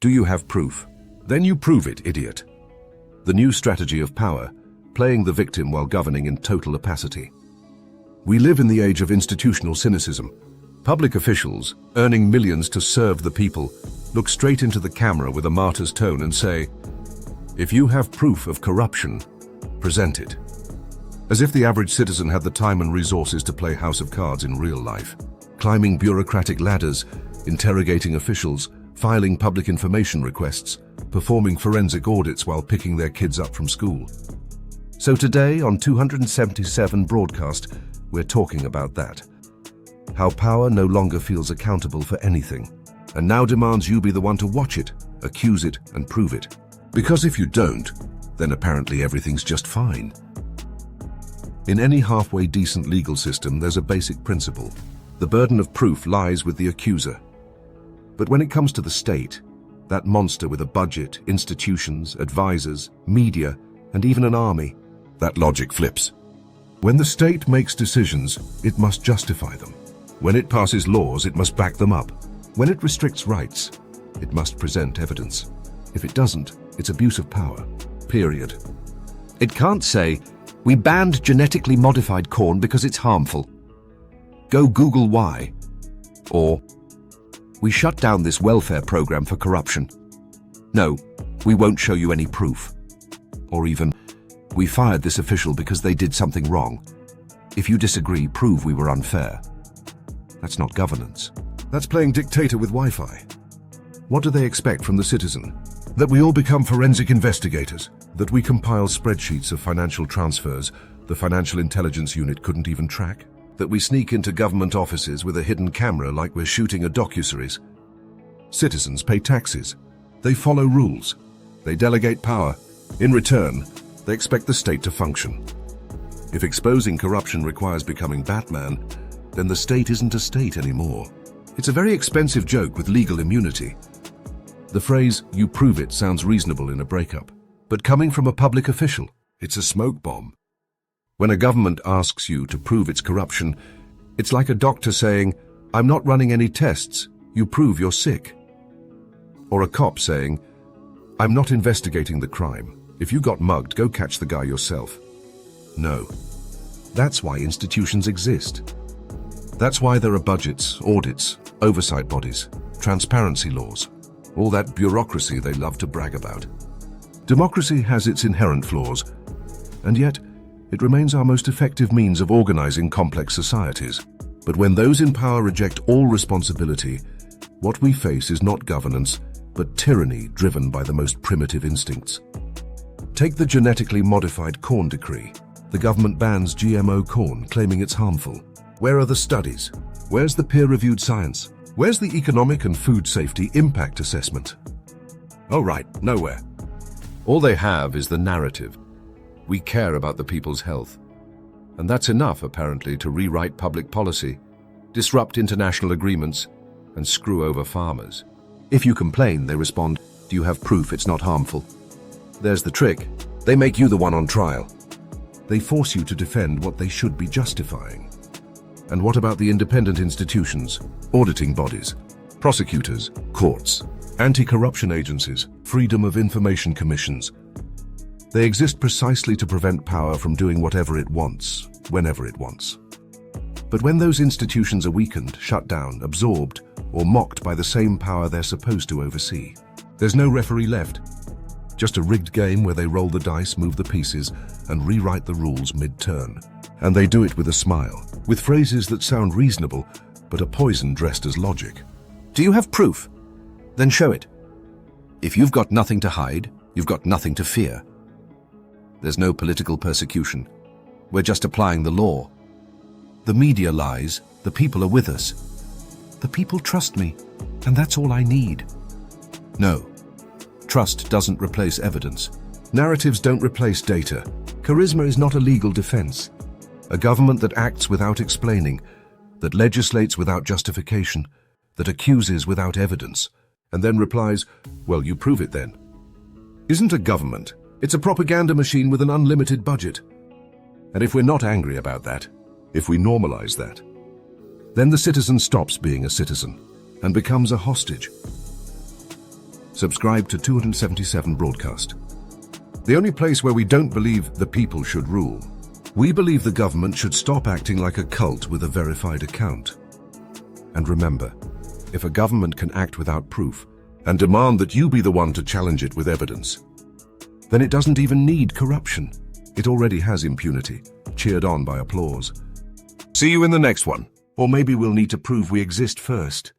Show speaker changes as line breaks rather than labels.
Do you have proof? Then you prove it, idiot. The new strategy of power, playing the victim while governing in total opacity. We live in the age of institutional cynicism. Public officials, earning millions to serve the people, look straight into the camera with a martyr's tone and say, "If you have proof of corruption, present it." As if the average citizen had the time and resources to play House of Cards in real life, climbing bureaucratic ladders, interrogating officials, filing public information requests, performing forensic audits while picking their kids up from school. So today on 277 Broadcast, we're talking about that. How power no longer feels accountable for anything, and now demands you be the one to watch it, accuse it, and prove it. Because if you don't, then apparently everything's just fine. In any halfway decent legal system, there's a basic principle. The burden of proof lies with the accuser. But when it comes to the state, that monster with a budget, institutions, advisors, media, and even an army, that logic flips. When the state makes decisions, it must justify them. When it passes laws, it must back them up. When it restricts rights, it must present evidence. If it doesn't, it's abuse of power. Period.
It can't say, "We banned genetically modified corn because it's harmful. Go Google why." Or, "We shut down this welfare program for corruption. No, we won't show you any proof." Or even, "We fired this official because they did something wrong. If you disagree, prove we were unfair." That's not governance.
That's playing dictator with Wi-Fi. What do they expect from the citizen? That we all become forensic investigators? That we compile spreadsheets of financial transfers the Financial Intelligence Unit couldn't even track? That we sneak into government offices with a hidden camera like we're shooting a docuseries? Citizens pay taxes. They follow rules. They delegate power. In return, they expect the state to function. If exposing corruption requires becoming Batman, then the state isn't a state anymore. It's a very expensive joke with legal immunity. The phrase, "you prove it," sounds reasonable in a breakup. But coming from a public official, it's a smoke bomb. When a government asks you to prove its corruption, it's like a doctor saying, "I'm not running any tests, you prove you're sick." Or a cop saying, "I'm not investigating the crime. If you got mugged, go catch the guy yourself." No. That's why institutions exist. That's why there are budgets, audits, oversight bodies, transparency laws, all that bureaucracy they love to brag about. Democracy has its inherent flaws, and yet it remains our most effective means of organizing complex societies. But when those in power reject all responsibility, what we face is not governance, but tyranny driven by the most primitive instincts. Take the genetically modified corn decree. The government bans GMO corn, claiming it's harmful. Where are the studies? Where's the peer-reviewed science? Where's the economic and food safety impact assessment? Oh right, nowhere. All they have is the narrative. We care about the people's health. And that's enough, apparently, to rewrite public policy, disrupt international agreements, and screw over farmers. If you complain, they respond, "Do you have proof it's not harmful?" There's the trick. They make you the one on trial. They force you to defend what they should be justifying. And what about the independent institutions, auditing bodies, prosecutors, courts, anti-corruption agencies, freedom of information commissions? They exist precisely to prevent power from doing whatever it wants, whenever it wants. But when those institutions are weakened, shut down, absorbed, or mocked by the same power they're supposed to oversee, there's no referee left. Just a rigged game where they roll the dice, move the pieces, and rewrite the rules mid-turn. And they do it with a smile, with phrases that sound reasonable, but are poison dressed as logic.
Do you have proof? Then show it. If you've got nothing to hide, you've got nothing to fear. There's no political persecution. We're just applying the law. The media lies, the people are with us. The people trust me, and that's all I need. No, trust doesn't replace evidence. Narratives don't replace data. Charisma is not a legal defense. A government that acts without explaining, that legislates without justification, that accuses without evidence, and then replies, "Well, you prove it then," isn't a government. It's a propaganda machine with an unlimited budget. And if we're not angry about that, if we normalize that, then the citizen stops being a citizen and becomes a hostage.
Subscribe to 277 Broadcast. The only place where we don't believe the people should rule. We believe the government should stop acting like a cult with a verified account. And remember, if a government can act without proof and demand that you be the one to challenge it with evidence, then it doesn't even need corruption. It already has impunity, cheered on by applause. See you in the next one. Or maybe we'll need to prove we exist first.